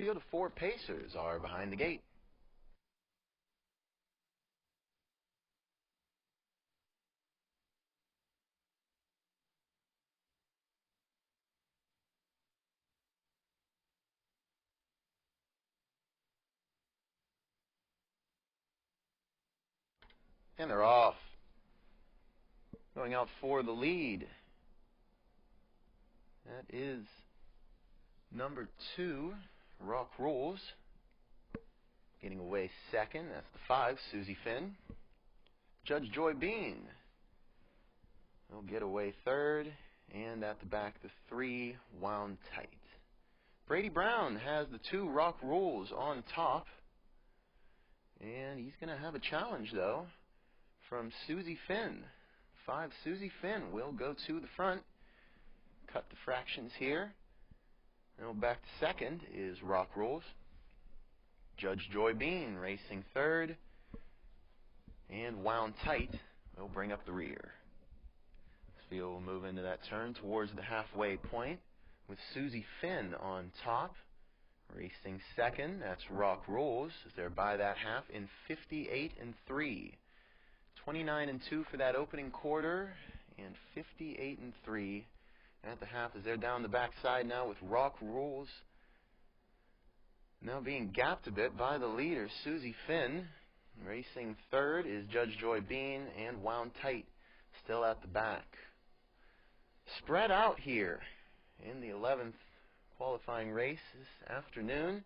field of 4 pacers are behind the gate. And they're off. Going out for the lead. That is number 2, Rock Rules. Getting away second, that's the 5, Susie Finn. Judge Joy Bean will get away third, and at the back, the 3, Wound Tight. Brady Brown has the 2, Rock Rules, on top. And he's going to have a challenge, though, from Susie Finn. 5, Susie Finn will go to the front. Cut the fractions here. Now back to second is Rock Rules. Judge Joy Bean racing third. And Wound Tight will bring up the rear. This field will move into that turn towards the halfway point with Susie Finn on top. Racing second, that's Rock Rules, as they're by that half in 58-3. 29-2 for that opening quarter, and 58-3 at the half as they're down the backside now with Rock Rules now being gapped a bit by the leader, Susie Finn. Racing third is Judge Joy Bean, and Wound Tight still at the back. Spread out here in the 11th qualifying race this afternoon.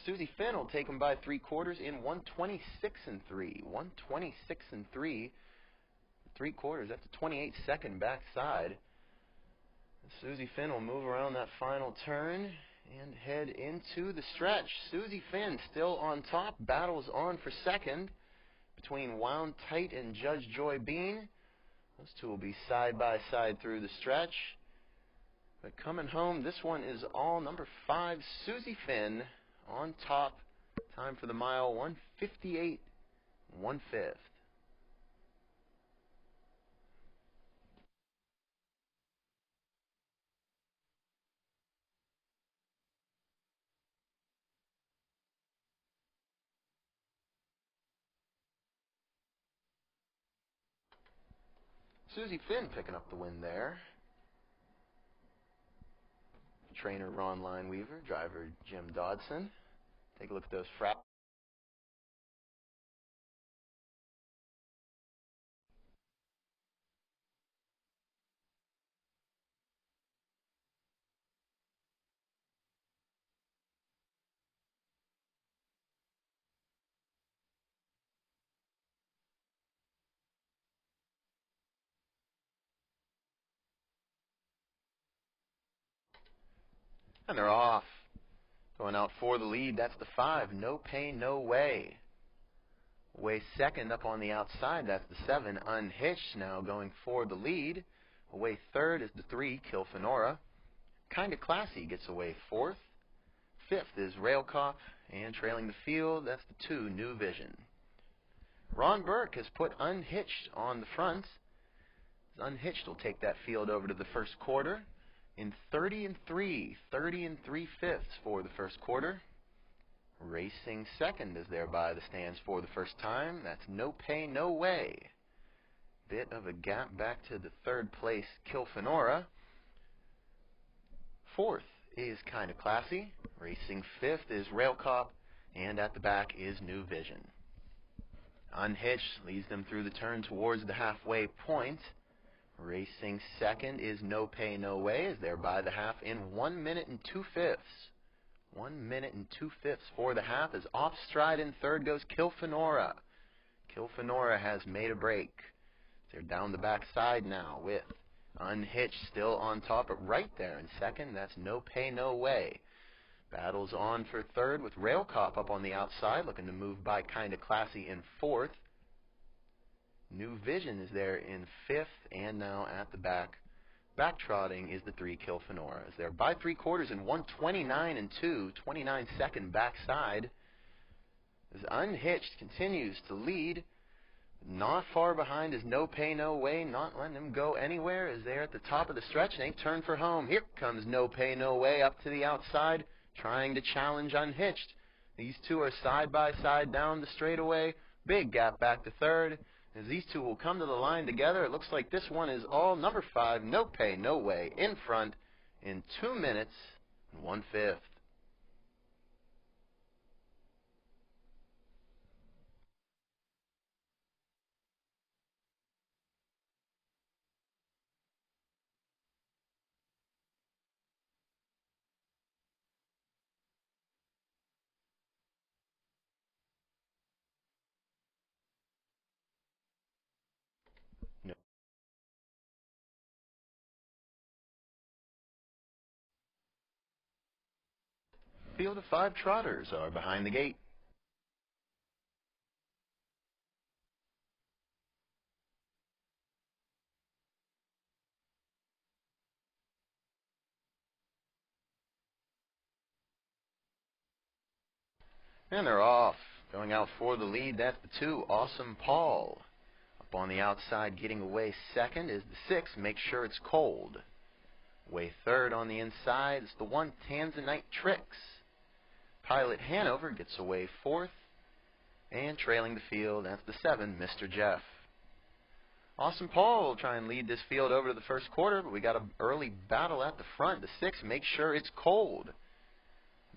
Susie Finn will take them by 3/4 in 126-3. 126-3. 3/4 at the 28-second backside. Susie Finn will move around that final turn and head into the stretch. Susie Finn still on top. Battles on for second between Wound Tight and Judge Joy Bean. Those two will be side by side through the stretch. But coming home, this one is all number 5, Susie Finn, on top. Time for the mile, 1:58 1/5. Susie Finn picking up the win there. Trainer Ron Lineweaver, driver Jim Dodson. Take a look at those fractions. And they're off. Going out for the lead, that's the 5, No Pain, No Way. Away second up on the outside, that's the 7, Unhitched, now going for the lead. Away third is the 3, Kilfenora. Kinda Classy gets away fourth. Fifth is Rail Cop, and trailing the field, that's the 2, New Vision. Ron Burke has put Unhitched on the front. Unhitched will take that field over to the first quarter in 30-3, 30 3/5 for the first quarter. Racing second is there by the stands for the first time. That's No Pay, No Way. Bit of a gap back to the third place, Kilfenora. Fourth is Kinda Classy. Racing fifth is Rail Cop, and at the back is New Vision. Unhitched leads them through the turn towards the halfway point. Racing second is No Pay, No Way, as they're by the half in 1 minute and 2/5. 1 minute and 2/5 for the half, as off stride in third goes Kilfenora. Kilfenora has made a break. They're down the backside now with Unhitched still on top, but right there in second, that's No Pay, No Way. Battles on for third with Rail Cop up on the outside, looking to move by Kinda Classy in fourth. New Vision is there in fifth, and now at the back, backtrotting is the 3, Kilfenora, as they're by 3/4 in 1:29-2, 29-second backside. As Unhitched continues to lead, not far behind is No Pay, No Way, not letting him go anywhere as they're at the top of the stretch, and they turn for home. Here comes No Pay, No Way up to the outside. trying to challenge unhitched. These two are side by side down the straightaway. Big gap back to third. As these two will come to the line together, it looks like this one is all number 5, No Pay, No Way, in front in 2 minutes and 1/5. No. Field of 5 trotters are behind the gate. And they're off. Going out for the lead, that's the 2, Awesome Paul. Up on the outside, getting away second is the 6, Make Sure It's Cold. Away third on the inside is the 1, Tanzanite Tricks. Pilot Hanover gets away fourth. And trailing the field, that's the 7, Mr. Jeff. Awesome Paul will try and lead this field over to the first quarter, but we got an early battle at the front. The 6, Make Sure It's Cold.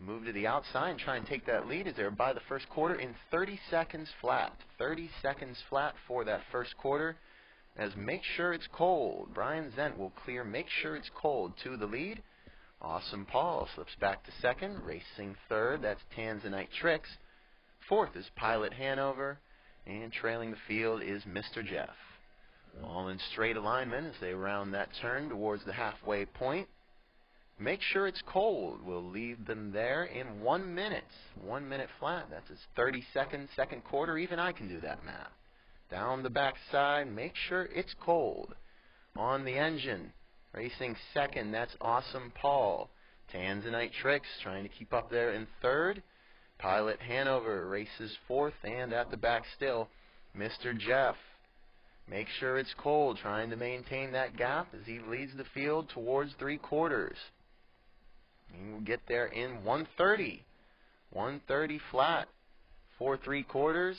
Move to the outside and try and take that lead as they're by the first quarter in 30 seconds flat. 30 seconds flat for that first quarter as Make Sure It's Cold. Brian Zent will clear Make Sure It's Cold to the lead. Awesome Paul slips back to second. Racing third, that's Tanzanite Tricks. Fourth is Pilot Hanover. And trailing the field is Mr. Jeff. All in straight alignment as they round that turn towards the halfway point. Make Sure It's Cold will leave them there in 1 minute. 1 minute flat. That's his 32nd second quarter. Even I can do that math. Down the backside, Make Sure It's Cold. On the engine, racing second, that's Awesome Paul. Tanzanite Tricks trying to keep up there in third. Pilot Hanover races fourth, and at the back still, Mr. Jeff. Make Sure It's Cold trying to maintain that gap as he leads the field towards 3 quarters. He will get there in 1:30. 1:30 flat for 3 quarters.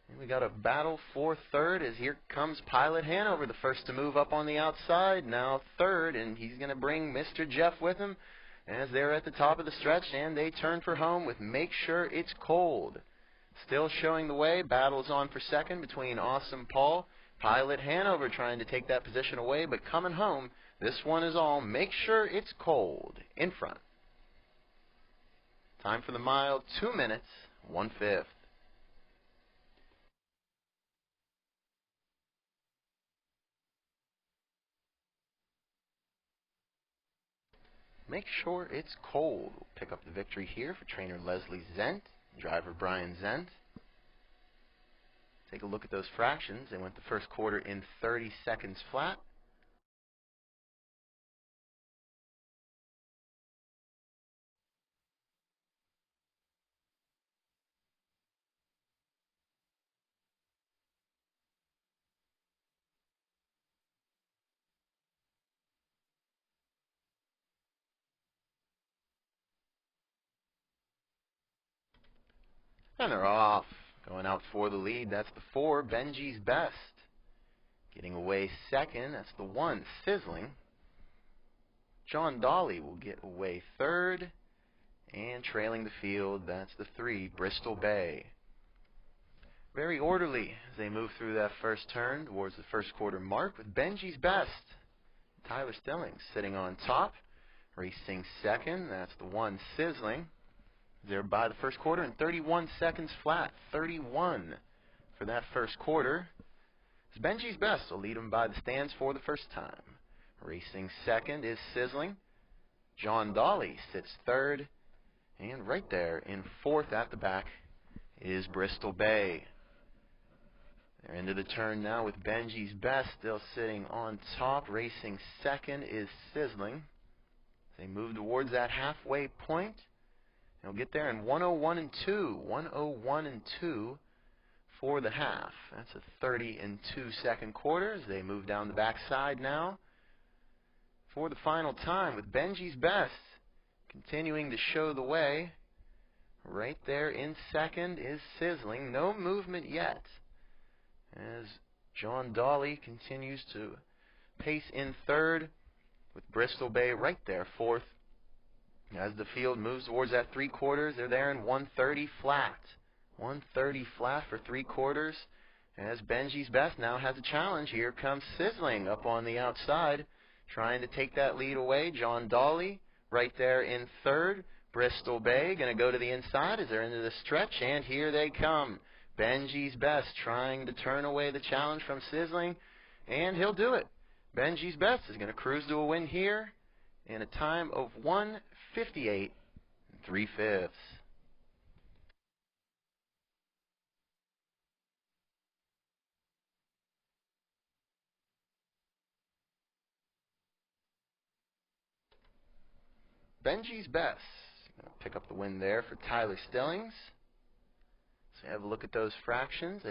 And we got a battle for third as here comes Pilot Hanover, the first to move up on the outside. Now third, and he's going to bring Mr. Jeff with him as they're at the top of the stretch, and they turn for home with Make Sure It's Cold. Still showing the way. Battles on for second between Awesome Paul. Pilot Hanover trying to take that position away, but coming home, this one is all Make Sure It's Cold in front. Time for the mile, 2 minutes, 1/5. Make Sure It's Cold will pick up the victory here for trainer Leslie Zent, driver Brian Zent. Take a look at those fractions. They went the first quarter in 30 seconds flat. And they're off. Going out for the lead, that's the 4, Benji's Best. Getting away second, that's the 1, Sizzling. John Dolly will get away third. And trailing the field, that's the 3, Bristol Bay. Very orderly as they move through that first turn towards the first quarter mark with Benji's Best. Tyler Stillings sitting on top. Racing second, that's the 1, Sizzling. They're by the first quarter in 31 seconds flat. 31 for that first quarter. As Benji's Best will lead them by the stands for the first time. Racing second is Sizzling. John Dolly sits third. And right there in fourth at the back is Bristol Bay. They're into the turn now with Benji's Best still sitting on top. Racing second is Sizzling. They move towards that halfway point. They'll get there in 1:01 and 2. 1:01 and 2 for the half. That's a 30 and 2 second quarter as they move down the backside now. For the final time with Benji's Best Continuing to show the way. Right there in second is Sizzling. No movement yet, as John Dawley continues to pace in third, with Bristol Bay right there fourth. As the field moves towards that three-quarters, they're there in 130 flat. 130 flat for three-quarters. As Benji's Best now has a challenge. Here comes Sizzling up on the outside, trying to take that lead away. John Dawley right there in third. Bristol Bay going to go to the inside as they're into the stretch, and here they come. Benji's Best trying to turn away the challenge from Sizzling, and he'll do it. Benji's Best is going to cruise to a win here in a time of 1:58 3/5. Benji's Best. Gonna pick up the win there for Tyler Stillings. So have a look at those fractions. They